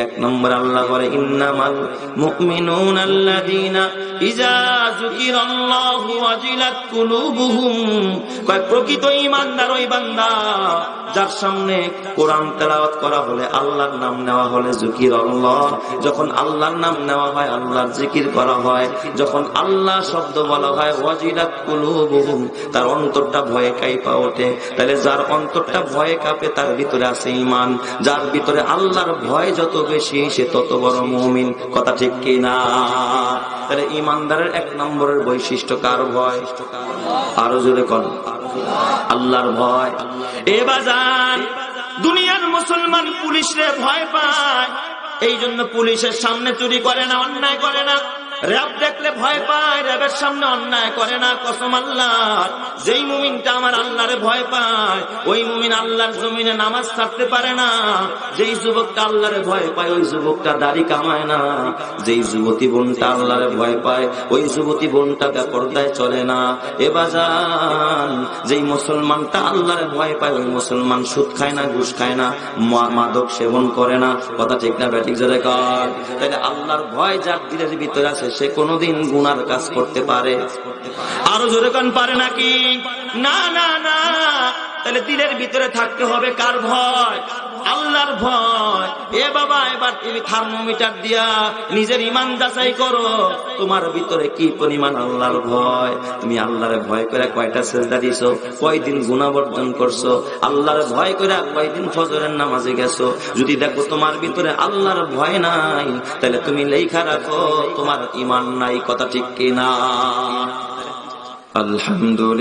এক নম্বর আল্লাহ বলে ইন্নামাল মুমিনুনা আল্লাযীনা ইযা যুকিরাল্লাহু ওয়াজিলাত কুলুবুহুম, কয় প্রকৃত ঈমানদার ওই বান্দা যার সামনে কোরআন তেলাওয়াত করা হলে, আল্লাহর নাম নেওয়া হলে, যুকিরাল্লাহ, যখন আল্লাহর নাম নেওয়া হয়, আল্লাহর জিকির করা হয়, যখন আল্লাহ শব্দ বলা হয়, ওয়াজিলাত কুলুবুহুম, তার অন্তরটা ভয়ে কাঁপে ওঠে। তাহলে যার অন্তরটা ভয়ে কাঁপে তার ভিতরে আছে ঈমান। যার ভিতরে আল্লাহর ভয় যত বেশি সে তত বড় মুমিন। কথা ঠিক কি না? তাহলে ঈমানদারের এক নম্বরের বৈশিষ্ট্য কার ভয়? আরো জোরে কোন? আল্লাহর ভয়। এ বাজান, দুনিয়ার মুসলমান পুলিশরে ভয় পায়, এই জন্য পুলিশের সামনে চুরি করে না, অন্যায় করে না। র‍্যাব দেখলে ভয় পায়, র‍্যাবের সামনে অন্যায় করে না। কসম আল্লাহর, যেই মুমিনটা আমার আল্লাহরে ভয় পায় ওই মুমিন আল্লাহর জমিনে নামাজ ছাড়তে পারে না। যেই যুবকটা আল্লাহরে ভয় পায় ওই যুবকটা দাড়ি কামায় না। যেই যুবতী বোনটা আল্লাহরে ভয় পায় ওই যুবতী বোনটা বেপরদায় চলে না। এ বাজান, যেই মুসলমানটা আল্লাহরে ভয় পায় ওই মুসলমান সুদ খায় না, ঘুষ খায় না, মাদক সেবন করে না। কথা ঠিক না ব্যাটিক জোরে কর? তাহলে আল্লাহর ভয় যার দিলের ভিতরে আছে সে কোনদিন গুনার কাজ করতে পারে? আরো জোরে কোন পারে নাকি? না না না। তাহলে দিলের ভিতরে থাকতে হবে কার ভয়? আল্লাহর ভয়। এ বাবা, এবার তুমি থার্মোমিটার দিয়া নিজের ঈমান যাচাই করো, তোমার ভিতরে কি পরিমাণ আল্লাহর ভয়। তুমি আল্লাহরে ভয় করে কয়টা সিজদা দিছো, কয়দিন গুনাহ বর্জন করছো, আল্লাহরে ভয় করে কয়দিন ফজরের নামাজে গেছো। যদি দেখো তোমার ভিতরে আল্লাহর ভয় নাই, তাহলে তুমি লেখা রাখো তোমার ঈমান নাই। কথা ঠিক কিনা? আলহামদুলিল্লাহ।